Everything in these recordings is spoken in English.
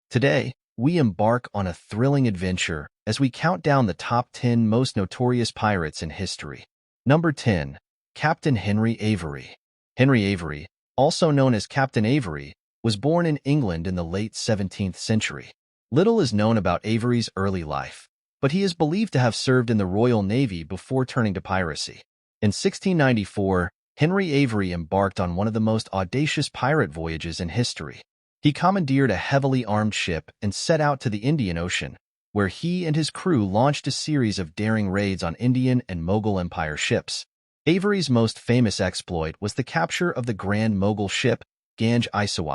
Today, we embark on a thrilling adventure as we count down the top 10 most notorious pirates in history. Number 10. Captain Henry Avery. Henry Avery, also known as Captain Avery, was born in England in the late 17th century. Little is known about Avery's early life, but he is believed to have served in the Royal Navy before turning to piracy. In 1694, Henry Avery embarked on one of the most audacious pirate voyages in history. He commandeered a heavily armed ship and set out to the Indian Ocean, where he and his crew launched a series of daring raids on Indian and Mughal Empire ships. Avery's most famous exploit was the capture of the Grand Mughal ship, Ching XI,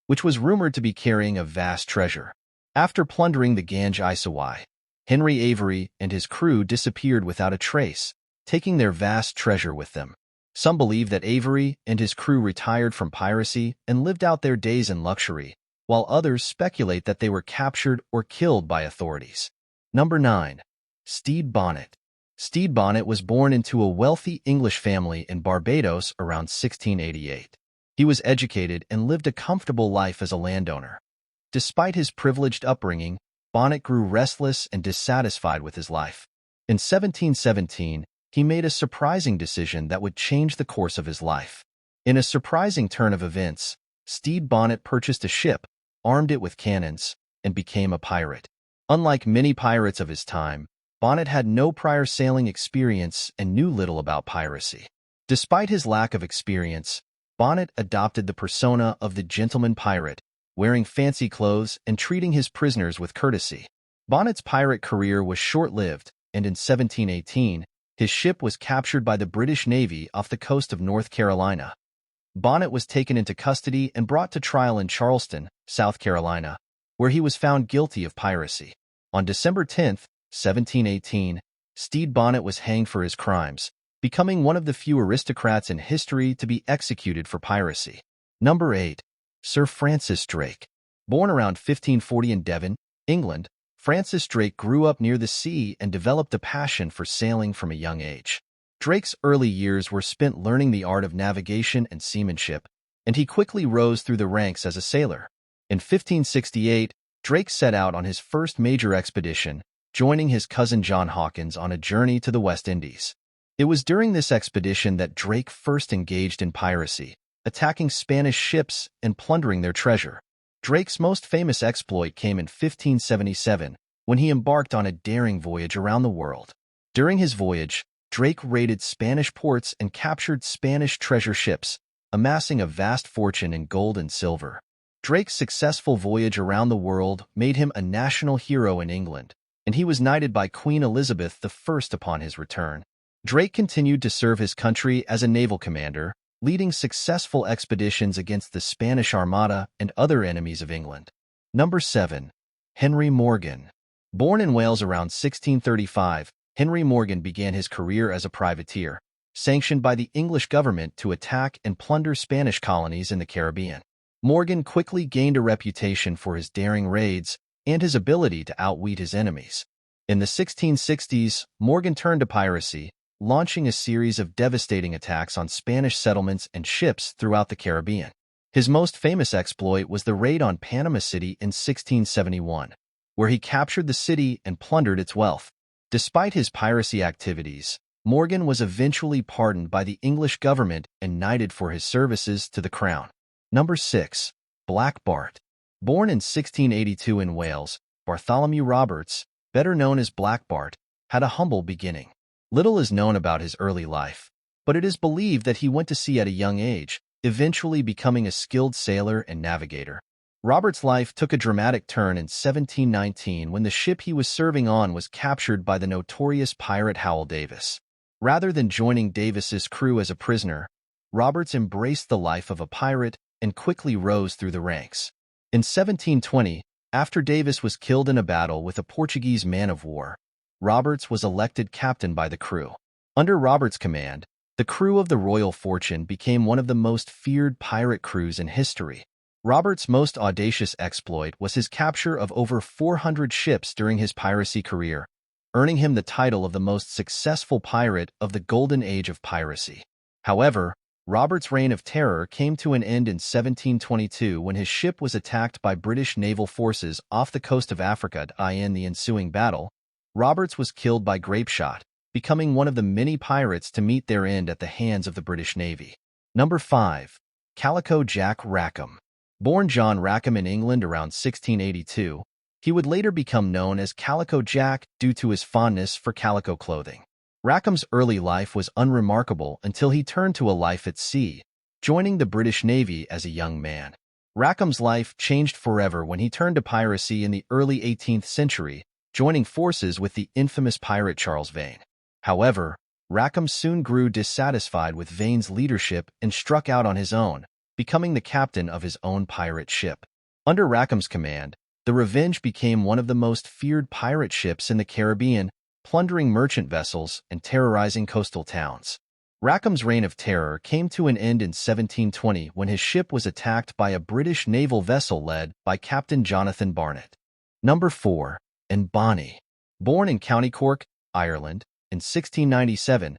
which was rumored to be carrying a vast treasure. After plundering the Ching XI, Henry Avery and his crew disappeared without a trace, taking their vast treasure with them. Some believe that Avery and his crew retired from piracy and lived out their days in luxury, while others speculate that they were captured or killed by authorities. Number 9. Steed Bonnet. Steed Bonnet was born into a wealthy English family in Barbados around 1688. He was educated and lived a comfortable life as a landowner. Despite his privileged upbringing, Bonnet grew restless and dissatisfied with his life. In 1717, he made a surprising decision that would change the course of his life. In a surprising turn of events, Steed Bonnet purchased a ship, armed it with cannons, and became a pirate. Unlike many pirates of his time, Bonnet had no prior sailing experience and knew little about piracy. Despite his lack of experience, Bonnet adopted the persona of the gentleman pirate, wearing fancy clothes and treating his prisoners with courtesy. Bonnet's pirate career was short-lived, and in 1718, his ship was captured by the British Navy off the coast of North Carolina. Bonnet was taken into custody and brought to trial in Charleston, South Carolina, where he was found guilty of piracy. On December 10, 1718, Steed Bonnet was hanged for his crimes, becoming one of the few aristocrats in history to be executed for piracy. Number 8. Sir Francis Drake. Born around 1540 in Devon, England, Francis Drake grew up near the sea and developed a passion for sailing from a young age. Drake's early years were spent learning the art of navigation and seamanship, and he quickly rose through the ranks as a sailor. In 1568, Drake set out on his first major expedition, joining his cousin John Hawkins on a journey to the West Indies. It was during this expedition that Drake first engaged in piracy, attacking Spanish ships and plundering their treasure. Drake's most famous exploit came in 1577, when he embarked on a daring voyage around the world. During his voyage, Drake raided Spanish ports and captured Spanish treasure ships, amassing a vast fortune in gold and silver. Drake's successful voyage around the world made him a national hero in England, and he was knighted by Queen Elizabeth I upon his return. Drake continued to serve his country as a naval commander, leading successful expeditions against the Spanish Armada and other enemies of England. Number 7. Henry Morgan. Born in Wales around 1635, Henry Morgan began his career as a privateer, sanctioned by the English government to attack and plunder Spanish colonies in the Caribbean. Morgan quickly gained a reputation for his daring raids and his ability to outwit his enemies. In the 1660s, Morgan turned to piracy, launching a series of devastating attacks on Spanish settlements and ships throughout the Caribbean. His most famous exploit was the raid on Panama City in 1671, where he captured the city and plundered its wealth. Despite his piracy activities, Morgan was eventually pardoned by the English government and knighted for his services to the crown. Number 6. Blackbeard. Born in 1682 in Wales, Bartholomew Roberts, better known as Blackbeard, had a humble beginning. Little is known about his early life, but it is believed that he went to sea at a young age, eventually becoming a skilled sailor and navigator. Robert's life took a dramatic turn in 1719 when the ship he was serving on was captured by the notorious pirate Howell Davis. Rather than joining Davis's crew as a prisoner, Roberts embraced the life of a pirate and quickly rose through the ranks. In 1720, after Davis was killed in a battle with a Portuguese man-of-war, Roberts was elected captain by the crew. Under Roberts' command, the crew of the Royal Fortune became one of the most feared pirate crews in history. Roberts' most audacious exploit was his capture of over 400 ships during his piracy career, earning him the title of the most successful pirate of the golden age of piracy. However, Robert's reign of terror came to an end in 1722 when his ship was attacked by British naval forces off the coast of Africa. In the ensuing battle, Roberts was killed by grapeshot, becoming one of the many pirates to meet their end at the hands of the British Navy. Number 5. Calico Jack Rackham. Born John Rackham in England around 1682, he would later become known as Calico Jack due to his fondness for calico clothing. Rackham's early life was unremarkable until he turned to a life at sea, joining the British Navy as a young man. Rackham's life changed forever when he turned to piracy in the early 18th century, joining forces with the infamous pirate Charles Vane. However, Rackham soon grew dissatisfied with Vane's leadership and struck out on his own, becoming the captain of his own pirate ship. Under Rackham's command, the Revenge became one of the most feared pirate ships in the Caribbean, plundering merchant vessels and terrorizing coastal towns. Rackham's reign of terror came to an end in 1720 when his ship was attacked by a British naval vessel led by Captain Jonathan Barnett. Number 4. Bonnie. Born in County Cork, Ireland, in 1697,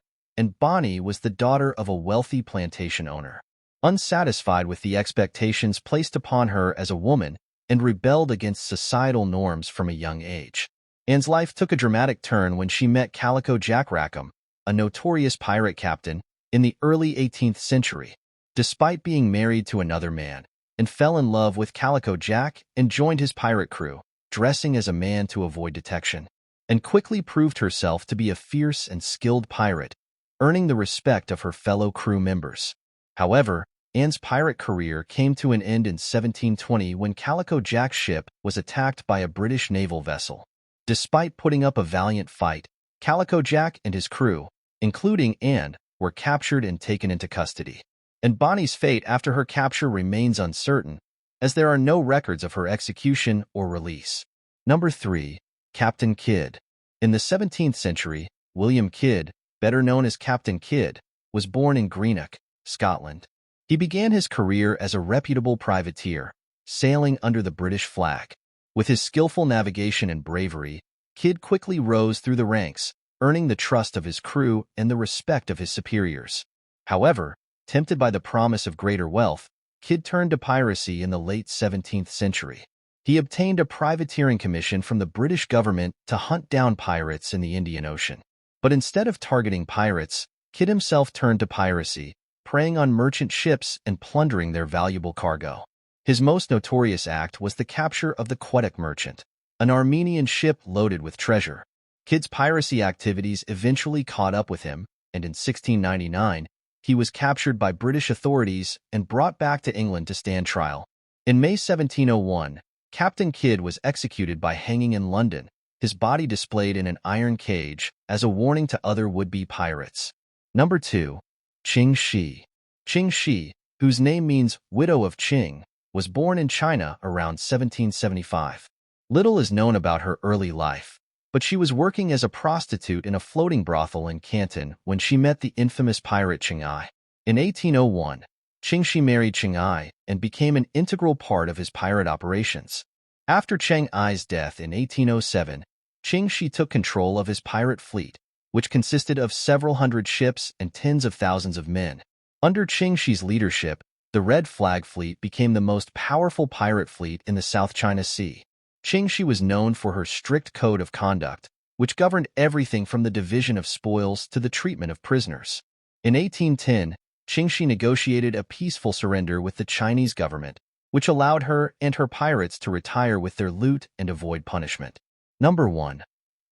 Bonnie was the daughter of a wealthy plantation owner. Unsatisfied with the expectations placed upon her as a woman, and rebelled against societal norms from a young age. Anne's life took a dramatic turn when she met Calico Jack Rackham, a notorious pirate captain, in the early 18th century. Despite being married to another man, Anne fell in love with Calico Jack and joined his pirate crew, dressing as a man to avoid detection, and quickly proved herself to be a fierce and skilled pirate, earning the respect of her fellow crew members. However, Anne's pirate career came to an end in 1720 when Calico Jack's ship was attacked by a British naval vessel. Despite putting up a valiant fight, Calico Jack and his crew, including Anne, were captured and taken into custody. And Bonnie's fate after her capture remains uncertain, as there are no records of her execution or release. Number 3. Captain Kidd. In the 17th century, William Kidd, better known as Captain Kidd, was born in Greenock, Scotland. He began his career as a reputable privateer, sailing under the British flag. With his skillful navigation and bravery, Kidd quickly rose through the ranks, earning the trust of his crew and the respect of his superiors. However, tempted by the promise of greater wealth, Kidd turned to piracy in the late 17th century. He obtained a privateering commission from the British government to hunt down pirates in the Indian Ocean. But instead of targeting pirates, Kidd himself turned to piracy, preying on merchant ships and plundering their valuable cargo. His most notorious act was the capture of the Quebec Merchant, an Armenian ship loaded with treasure. Kidd's piracy activities eventually caught up with him, and in 1699, he was captured by British authorities and brought back to England to stand trial. In May 1701, Captain Kidd was executed by hanging in London, his body displayed in an iron cage as a warning to other would-be pirates. Number 2. Ching XI. Ching XI, whose name means widow of Ching, was born in China around 1775. Little is known about her early life, but she was working as a prostitute in a floating brothel in Canton when she met the infamous pirate Ching I. In 1801, Ching XI married Ching I and became an integral part of his pirate operations. After Ching I's death in 1807, Ching XI took control of his pirate fleet, which consisted of several hundred ships and tens of thousands of men. Under Ching XI's leadership, the Red Flag Fleet became the most powerful pirate fleet in the South China Sea. Ching XI was known for her strict code of conduct, which governed everything from the division of spoils to the treatment of prisoners. In 1810, Ching XI negotiated a peaceful surrender with the Chinese government, which allowed her and her pirates to retire with their loot and avoid punishment. Number 1.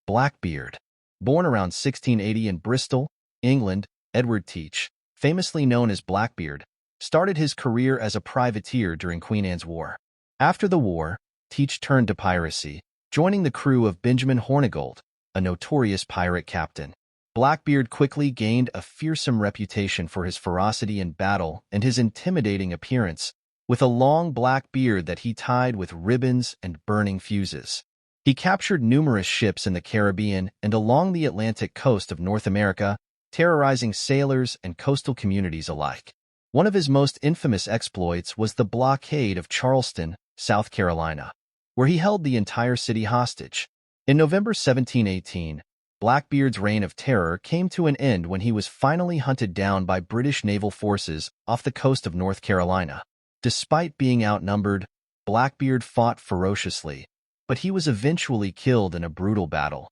Blackbeard. Born around 1680 in Bristol, England, Edward Teach, famously known as Blackbeard, started his career as a privateer during Queen Anne's War. After the war, Teach turned to piracy, joining the crew of Benjamin Hornigold, a notorious pirate captain. Blackbeard quickly gained a fearsome reputation for his ferocity in battle and his intimidating appearance, with a long black beard that he tied with ribbons and burning fuses. He captured numerous ships in the Caribbean and along the Atlantic coast of North America, terrorizing sailors and coastal communities alike. One of his most infamous exploits was the blockade of Charleston, South Carolina, where he held the entire city hostage. In November 1718, Blackbeard's reign of terror came to an end when he was finally hunted down by British naval forces off the coast of North Carolina. Despite being outnumbered, Blackbeard fought ferociously, but he was eventually killed in a brutal battle.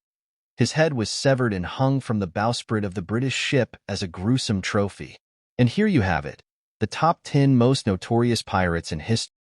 His head was severed and hung from the bowsprit of the British ship as a gruesome trophy. And here you have it, the top 10 most notorious pirates in history.